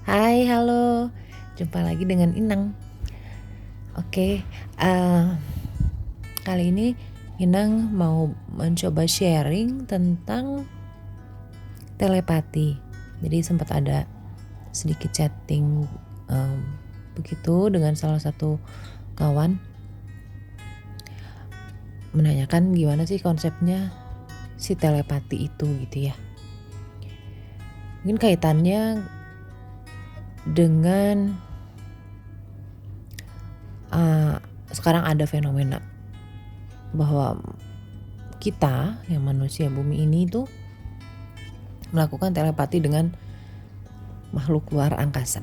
Hai, halo. Jumpa lagi dengan Inang. Oke, kali ini Inang mau mencoba sharing tentang telepati. Jadi sempat ada sedikit chatting begitu dengan salah satu kawan, menanyakan gimana sih konsepnya si telepati itu gitu ya. Mungkin kaitannya dengan sekarang ada fenomena bahwa kita yang manusia bumi ini tuh melakukan telepati dengan makhluk luar angkasa.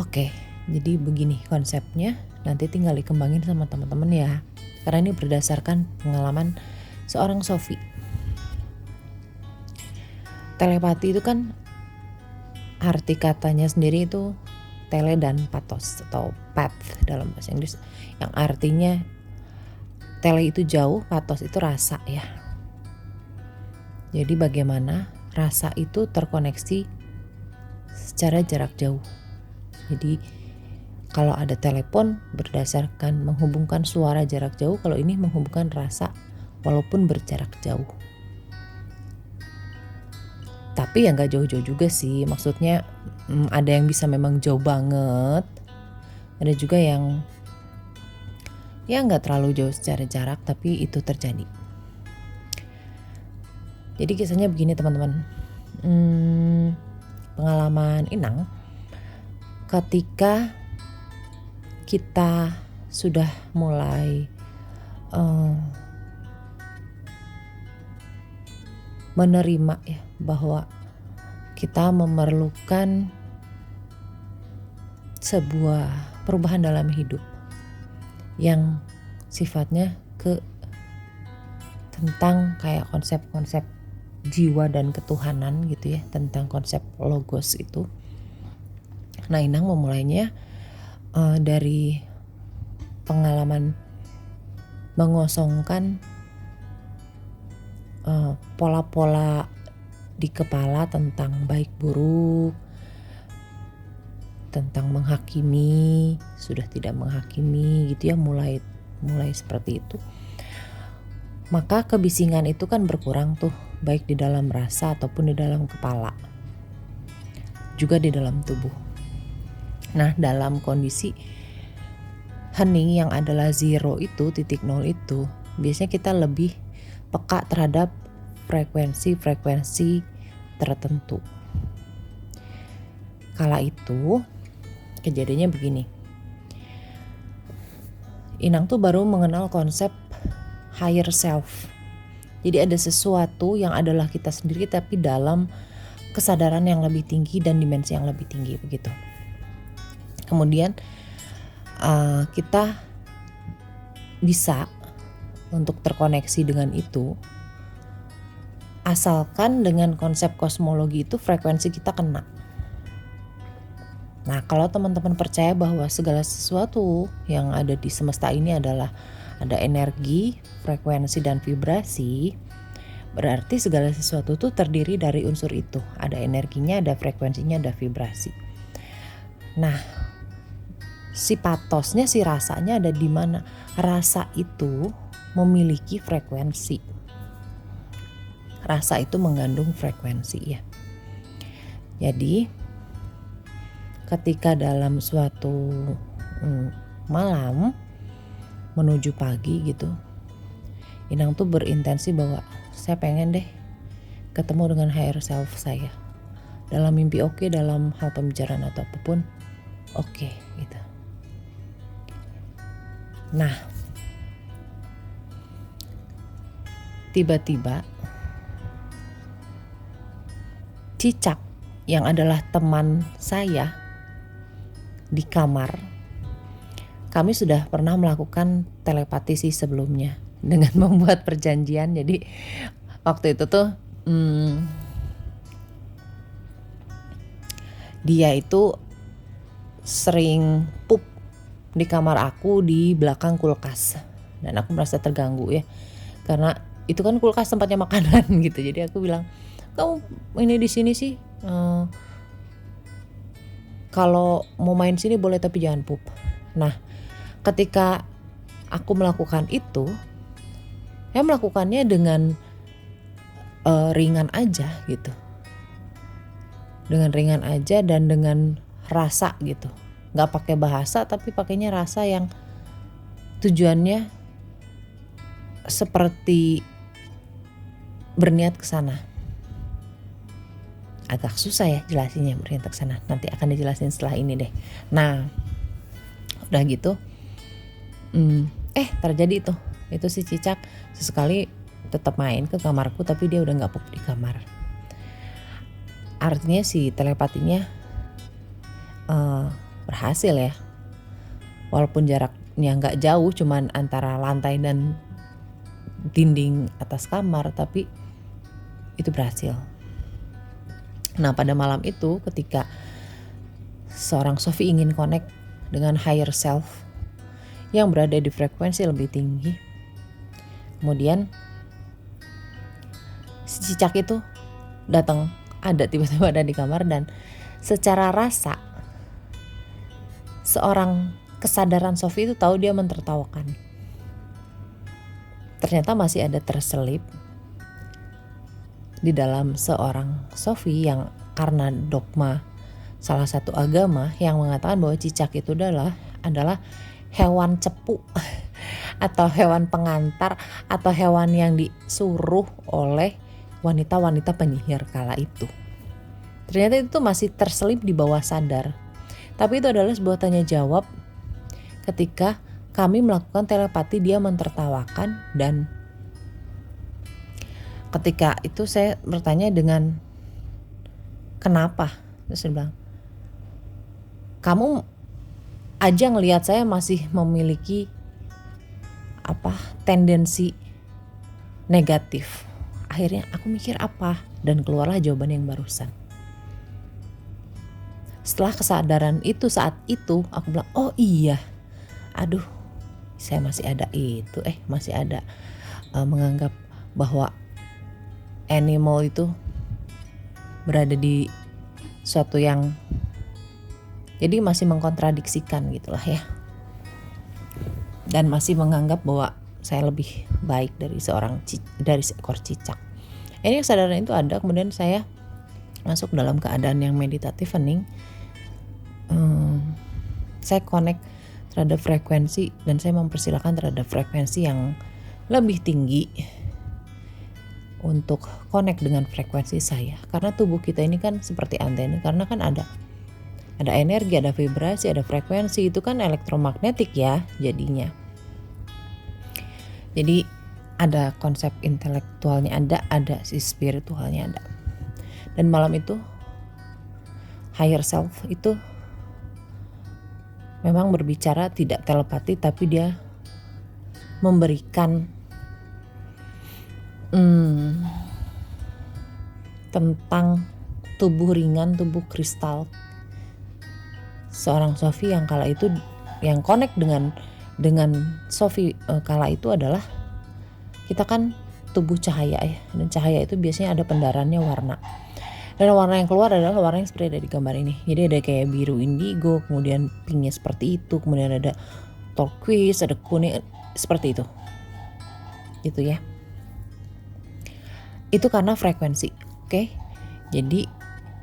Oke, jadi begini konsepnya, nanti tinggal dikembangin sama teman-teman ya. Karena ini berdasarkan pengalaman seorang Sofi. Telepati itu kan arti katanya sendiri itu tele dan pathos atau path dalam bahasa Inggris, yang artinya tele itu jauh, pathos itu rasa ya. Jadi bagaimana rasa itu terkoneksi secara jarak jauh. Jadi kalau ada telepon berdasarkan menghubungkan suara jarak jauh, kalau ini menghubungkan rasa walaupun berjarak jauh. Tapi ya gak jauh-jauh juga sih, maksudnya ada yang bisa memang jauh banget, ada juga yang ya gak terlalu jauh secara jarak tapi itu terjadi. Jadi kisahnya begini teman-teman, pengalaman Inang ketika kita sudah mulai menerima ya bahwa kita memerlukan sebuah perubahan dalam hidup yang sifatnya tentang kayak konsep-konsep jiwa dan ketuhanan gitu ya, tentang konsep logos itu. Nah, Inang memulainya dari pengalaman mengosongkan pola-pola di kepala tentang baik buruk, tentang menghakimi, sudah tidak menghakimi gitu ya, mulai seperti itu. Maka kebisingan itu kan berkurang tuh, baik di dalam rasa ataupun di dalam kepala, juga di dalam tubuh. Nah, dalam kondisi hening yang adalah zero itu, titik nol itu, biasanya kita lebih peka terhadap frekuensi tertentu. Kala itu kejadiannya begini, Inang tuh baru mengenal konsep higher self. Jadi ada sesuatu yang adalah kita sendiri tapi dalam kesadaran yang lebih tinggi dan dimensi yang lebih tinggi begitu. Kemudian kita bisa untuk terkoneksi dengan itu asalkan dengan konsep kosmologi itu frekuensi kita kena. Nah, kalau teman-teman percaya bahwa segala sesuatu yang ada di semesta ini adalah ada energi, frekuensi dan vibrasi, berarti segala sesuatu itu terdiri dari unsur itu. Ada energinya, ada frekuensinya, ada vibrasi. Nah, si patosnya, si rasanya ada di mana? Rasa itu memiliki frekuensi. Rasa itu mengandung frekuensi ya. Jadi ketika dalam suatu malam menuju pagi gitu, Inang tuh berintensi bahwa saya pengen deh ketemu dengan higher self saya. Dalam mimpi oke, dalam hal pembicaraan atau apapun oke gitu. Nah, tiba-tiba Cicak yang adalah teman saya di kamar, kami sudah pernah melakukan telepati sih sebelumnya dengan membuat perjanjian. Jadi waktu itu tuh dia itu sering pup di kamar aku di belakang kulkas, dan aku merasa terganggu ya, karena itu kan kulkas tempatnya makanan gitu. Jadi aku bilang, kamu ini di sini sih kalau mau main sini boleh tapi jangan pup. Nah, ketika aku melakukan itu, saya melakukannya dengan ringan aja gitu. Dengan ringan aja dan dengan rasa gitu. Gak pakai bahasa tapi pakainya rasa yang tujuannya seperti berniat ke sana. Agak susah ya jelasinnya berniat ke sana. Nanti akan dijelasin setelah ini deh. Nah, udah gitu. Terjadi tuh. Itu si cicak sesekali tetap main ke kamarku tapi dia udah gak pup di kamar. Artinya si telepatinya berhasil ya. Walaupun jaraknya gak jauh, cuman antara lantai dan dinding atas kamar, tapi itu berhasil. Nah, pada malam itu ketika seorang Sophie ingin connect dengan higher self yang berada di frekuensi lebih tinggi, kemudian si cicak itu datang, tiba-tiba ada di kamar, dan secara rasa seorang kesadaran Sophie itu tahu dia mentertawakan. Ternyata masih ada terselip di dalam seorang Sophie yang karena dogma salah satu agama yang mengatakan bahwa cicak itu adalah hewan cepu atau hewan pengantar atau hewan yang disuruh oleh wanita-wanita penyihir kala itu. Ternyata itu masih terselip di bawah sadar. Tapi itu adalah sebuah tanya jawab ketika kami melakukan telepati, dia mentertawakan, dan ketika itu saya bertanya dengan kenapa? Terus dia bilang, kamu aja ngelihat saya masih memiliki tendensi negatif. Akhirnya aku mikir apa? Dan keluarlah jawaban yang barusan. Setelah kesadaran itu, saat itu aku bilang, oh iya, aduh, saya masih ada masih ada menganggap bahwa animal itu berada di suatu yang jadi masih mengkontradiksikan gitulah ya, dan masih menganggap bahwa saya lebih baik dari seekor cicak. Ini kesadaran itu ada, kemudian saya masuk dalam keadaan yang meditatif, hening. Saya connect terhadap frekuensi dan saya mempersilahkan terhadap frekuensi yang lebih tinggi untuk connect dengan frekuensi saya. Karena tubuh kita ini kan seperti antena, karena kan ada energi, ada vibrasi, ada frekuensi, itu kan elektromagnetik ya jadinya. Jadi ada konsep intelektualnya ada si spiritualnya ada. Dan malam itu higher self itu memang berbicara tidak telepati, tapi dia memberikan tentang tubuh ringan, tubuh kristal seorang Sophie yang kala itu, yang connect dengan Sophie kala itu adalah kita kan tubuh cahaya ya, dan cahaya itu biasanya ada pendarannya warna, dan warna yang keluar adalah warna yang seperti ada di gambar ini. Jadi ada kayak biru indigo, kemudian pinknya seperti itu, kemudian ada turquoise, ada kuning, seperti itu gitu ya. Itu karena frekuensi. Oke. Jadi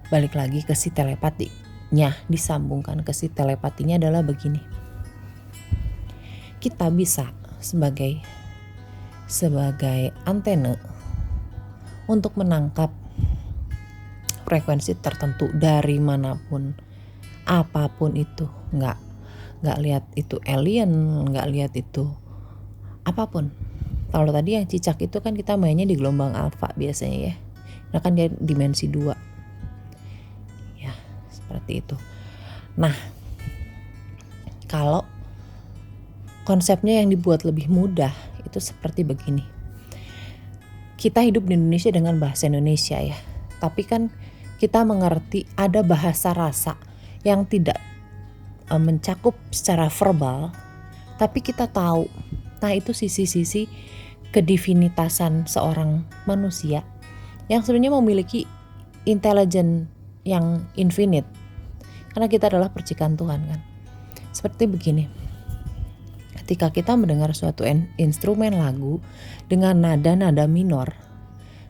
balik lagi ke si telepatinya, disambungkan ke si telepatinya adalah begini. Kita bisa sebagai antena untuk menangkap frekuensi tertentu dari manapun, apapun itu. Nggak lihat itu alien, nggak lihat itu apapun. Kalau tadi yang cicak itu kan kita mainnya di gelombang alfa biasanya ya. Nah kan dia dimensi 2. Ya, seperti itu. Nah, kalau konsepnya yang dibuat lebih mudah itu seperti begini. Kita hidup di Indonesia dengan bahasa Indonesia ya. Tapi kan kita mengerti ada bahasa rasa yang tidak mencakup secara verbal, tapi kita tahu. Nah, itu sisi-sisi kedivinitasan seorang manusia yang sebenarnya memiliki intelijen yang infinite. Karena kita adalah percikan Tuhan kan. Seperti begini, ketika kita mendengar suatu instrumen lagu dengan nada-nada minor,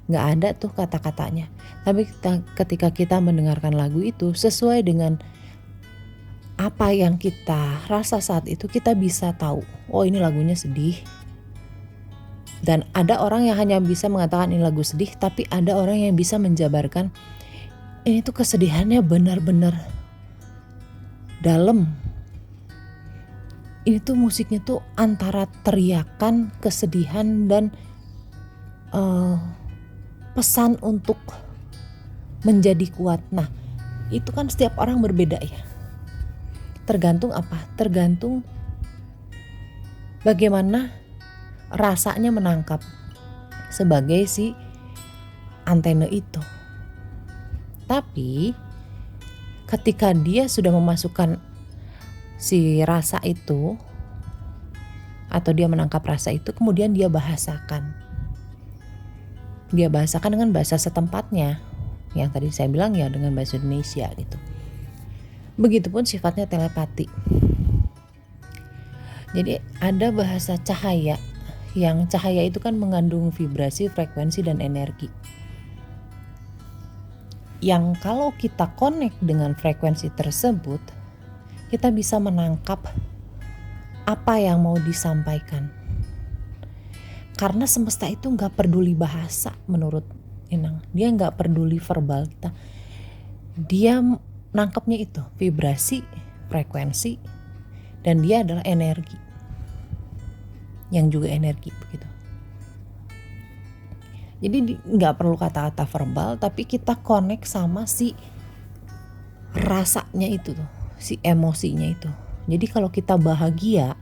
gak ada tuh kata-katanya. Tapi ketika kita mendengarkan lagu itu sesuai dengan apa yang kita rasa saat itu, kita bisa tahu, oh ini lagunya sedih. Dan ada orang yang hanya bisa mengatakan ini lagu sedih, tapi ada orang yang bisa menjabarkan ini tuh kesedihannya benar-benar dalam. Ini tuh musiknya tuh antara teriakan, kesedihan, dan pesan untuk menjadi kuat. Nah, itu kan setiap orang berbeda ya. Tergantung apa? Tergantung bagaimana rasanya menangkap sebagai si antena itu. Tapi ketika dia sudah memasukkan si rasa itu, atau dia menangkap rasa itu, kemudian dia bahasakan. Dia bahasakan dengan bahasa setempatnya. Yang tadi saya bilang ya dengan bahasa Indonesia gitu. Begitupun sifatnya telepati. Jadi ada bahasa cahaya, yang cahaya itu kan mengandung vibrasi, frekuensi, dan energi. Yang kalau kita connect dengan frekuensi tersebut, kita bisa menangkap apa yang mau disampaikan. Karena semesta itu gak peduli bahasa menurut Inang. Dia gak peduli verbal kita. Dia nangkapnya itu, vibrasi, frekuensi, dan dia adalah energi. Yang juga energi begitu. Jadi gak perlu kata-kata verbal, tapi kita connect sama si rasanya itu tuh, si emosinya itu. Jadi kalau kita bahagia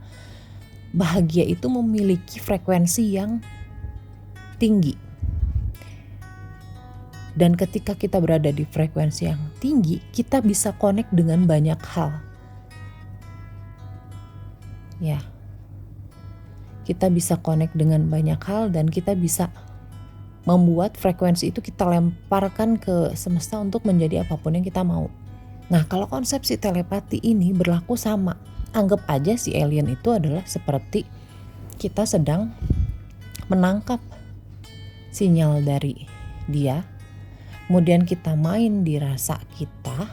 itu memiliki frekuensi yang tinggi. Dan ketika kita berada di frekuensi yang tinggi, kita bisa connect dengan banyak hal. Ya. Kita bisa connect dengan banyak hal dan kita bisa membuat frekuensi itu kita lemparkan ke semesta untuk menjadi apapun yang kita mau. Nah, kalau konsepsi telepati ini berlaku sama. Anggap aja si alien itu adalah seperti kita sedang menangkap sinyal dari dia. Kemudian kita main di rasa kita.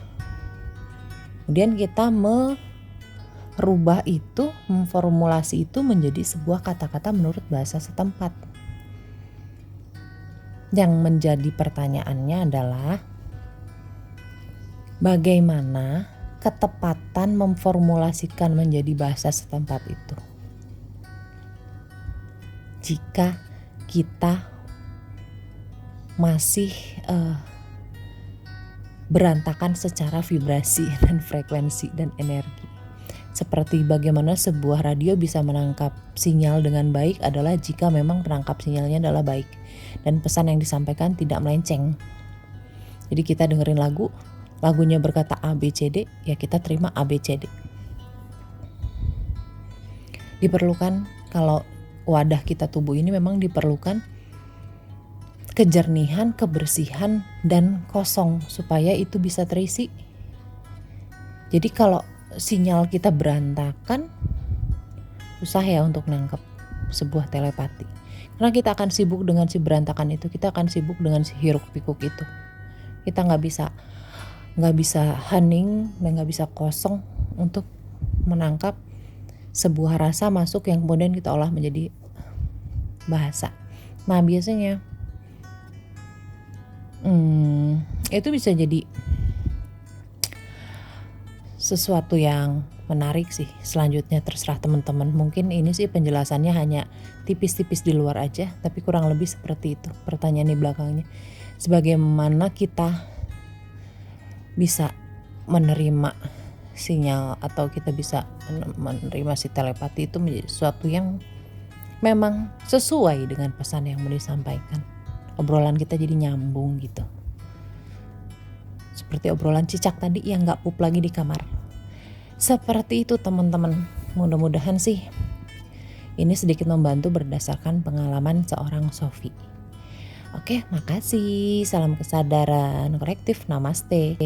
Kemudian kita merubah itu, memformulasi itu menjadi sebuah kata-kata menurut bahasa setempat. Yang menjadi pertanyaannya adalah bagaimana ketepatan memformulasikan menjadi bahasa setempat itu. Jika kita masih berantakan secara vibrasi dan frekuensi dan energi. Seperti bagaimana sebuah radio bisa menangkap sinyal dengan baik adalah jika memang penangkap sinyalnya adalah baik dan pesan yang disampaikan tidak melenceng. Jadi kita dengerin lagunya berkata A, B, C, D, ya kita terima A, B, C, D. Diperlukan kalau wadah kita tubuh ini memang diperlukan kejernihan, kebersihan, dan kosong supaya itu bisa terisi. Jadi kalau sinyal kita berantakan, susah ya untuk nangkep sebuah telepati. Karena kita akan sibuk dengan si berantakan itu, kita akan sibuk dengan si hiruk pikuk itu. Kita nggak bisa hening dan nggak bisa kosong untuk menangkap sebuah rasa masuk yang kemudian kita olah menjadi bahasa. Nah biasanya itu bisa jadi sesuatu yang menarik sih. Selanjutnya terserah teman-teman. Mungkin ini sih penjelasannya hanya tipis-tipis di luar aja, tapi kurang lebih seperti itu pertanyaan di belakangnya. Sebagaimana kita bisa menerima sinyal atau kita bisa menerima si telepati itu menjadi sesuatu yang memang sesuai dengan pesan yang mau disampaikan. Obrolan kita jadi nyambung gitu. Seperti obrolan cicak tadi yang gak pup lagi di kamar. Seperti itu teman-teman. Mudah-mudahan sih ini sedikit membantu berdasarkan pengalaman seorang Sophie. Oke, makasih. Salam kesadaran kolektif. Namaste.